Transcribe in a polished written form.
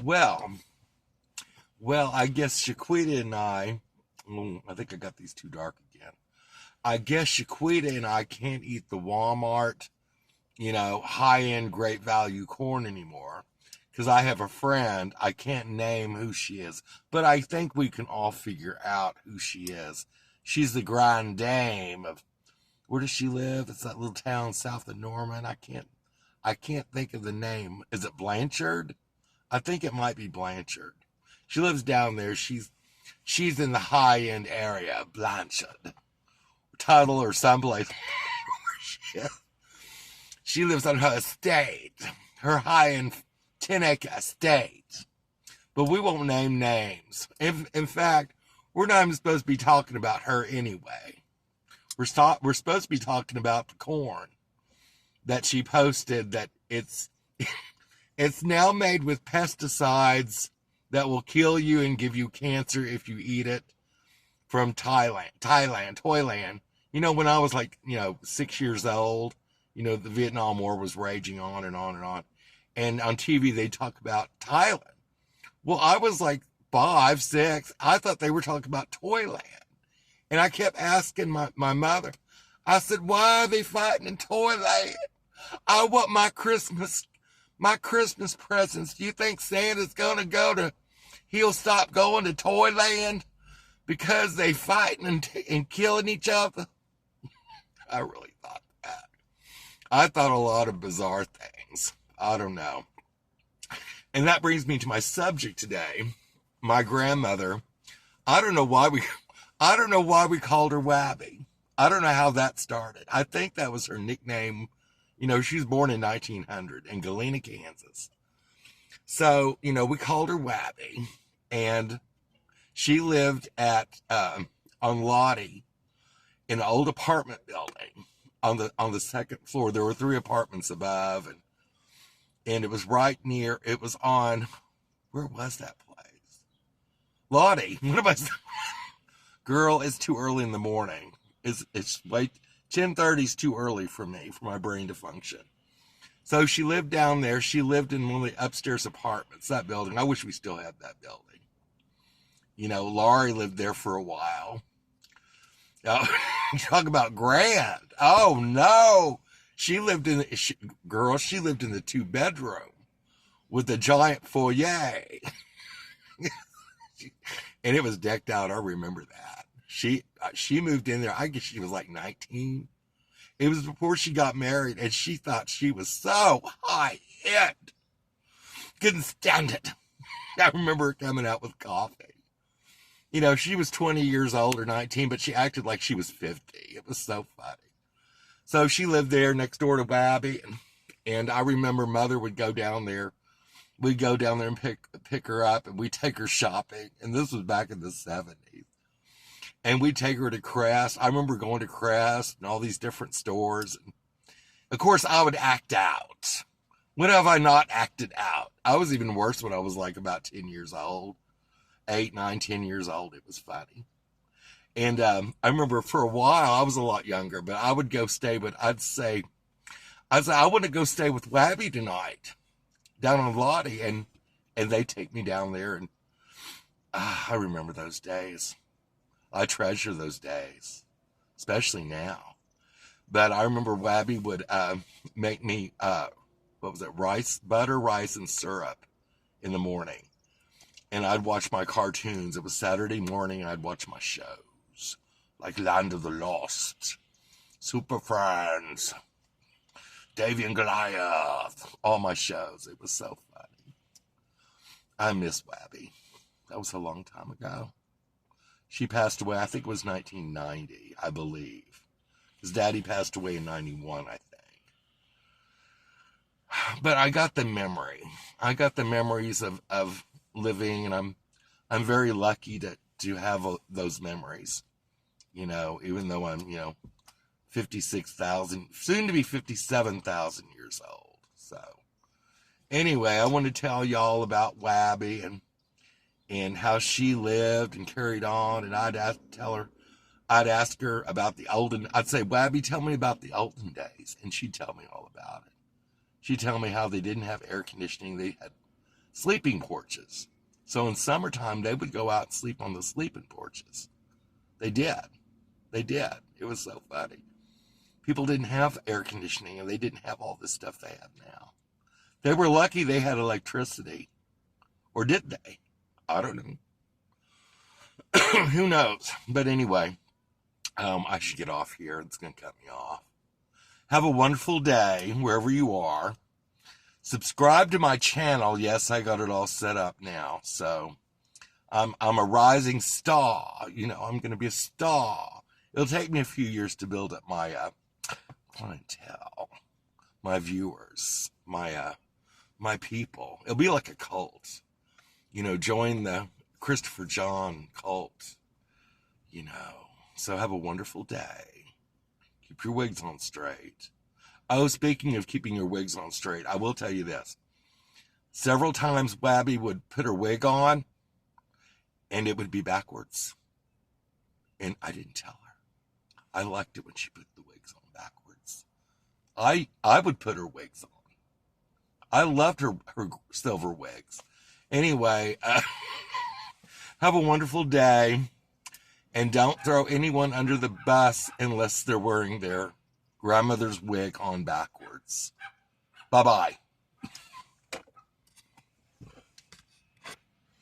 Well, I guess Shaquita and I think I got these too dark again. I guess Shaquita and I can't eat the Walmart, high end, great value corn anymore. Because I have a friend, I can't name who she is, but I think we can all figure out who she is. She's the grand dame of, where does she live? It's that little town south of Norman. I can't think of the name. Is it Blanchard? I think it might be Blanchard. She lives down there. She's in the high end area, Blanchard, Tuttle or someplace. She lives on her estate, her high end 10-acre estate. But we won't name names. In fact, we're not even supposed to be talking about her anyway. We're supposed to be talking about the corn that she posted that it's it's now made with pesticides that will kill you and give you cancer if you eat it, from Thailand. When I was like, 6 years old, the Vietnam War was raging on and on and on. And on TV, they talk about Thailand. Well, I was like 5, 6. I thought they were talking about Toyland. And I kept asking my mother, I said, why are they fighting in Toyland? I want my Christmas presents. Do you think Santa's going to he'll stop going to Toyland because they fighting and killing each other? I really thought that. I thought a lot of bizarre things. I don't know. And that brings me to my subject today. My grandmother, I don't know why we called her Wabby. I don't know how that started. I think that was her nickname. She was born in 1900 in Galena, Kansas. So, we called her Wabby. And she lived on Lottie in an old apartment building on the second floor. There were 3 apartments above, and it was right near, it was on, where was that place? Lottie. What am I saying? Girl, it's too early in the morning. It's like 10:30 is too early for me, for my brain to function. So she lived down there. She lived in one of the upstairs apartments, that building. I wish we still had that building. Laurie lived there for a while. Talk about grand. Oh, no. She lived in the 2-bedroom with a giant foyer. And it was decked out. I remember that. She moved in there. I guess she was like 19. It was before she got married, and she thought she was so high-end. Couldn't stand it. I remember her coming out with coffee. She was 20 years old or 19, but she acted like she was 50. It was so funny. So she lived there next door to Babby, and I remember Mother would go down there. We'd go down there and pick her up, and we'd take her shopping. And this was back in the 70s. And we'd take her to Crest. I remember going to Crest and all these different stores. And of course, I would act out. When have I not acted out? I was even worse when I was like about 10 years old. 8, 9, 10 years old. It was funny. And I remember for a while, I was a lot younger, but I would go stay with, I'd say, I want to go stay with Wabby tonight down on Lottie. And they take me down there. And I remember those days. I treasure those days, especially now. But I remember Wabby would make me, butter, rice, and syrup in the morning. And I'd watch my cartoons. It was Saturday morning, and I'd watch my shows, like Land of the Lost, Super Friends, Davy and Goliath, all my shows. It was so funny. I miss Wabby. That was a long time ago. She passed away, I think it was 1990, I believe. His daddy passed away in 91, I think. But I got the memory. I got the memories of living, and I'm very lucky to have those memories. Even though I'm, 56,000, soon to be 57,000 years old. So anyway, I want to tell y'all about Wabby and how she lived and carried on. And I'd ask her about I'd say, Wabby, tell me about the olden days. And she'd tell me all about it. She'd tell me how they didn't have air conditioning. sleeping porches. So in summertime, they would go out and sleep on the sleeping porches. They did. They did. It was so funny. People didn't have air conditioning, and they didn't have all this stuff they have now. They were lucky they had electricity. Or did they? I don't know. Who knows? But anyway, I should get off here. It's going to cut me off. Have a wonderful day wherever you are. Subscribe to my channel. Yes, I got it all set up now. So I'm a rising star. You know, I'm going to be a star. It'll take me a few years to build up my clientele, my viewers, my people. It'll be like a cult. You know, join the Christopher John cult. You know, so have a wonderful day. Keep your wigs on straight. Oh, speaking of keeping your wigs on straight, I will tell you this. Several times Wabby would put her wig on, and it would be backwards. And I didn't tell her. I liked it when she put the wigs on backwards. I would put her wigs on. I loved her silver wigs. Anyway, have a wonderful day. And don't throw anyone under the bus unless they're wearing their grandmother's wig on backwards. Bye-bye.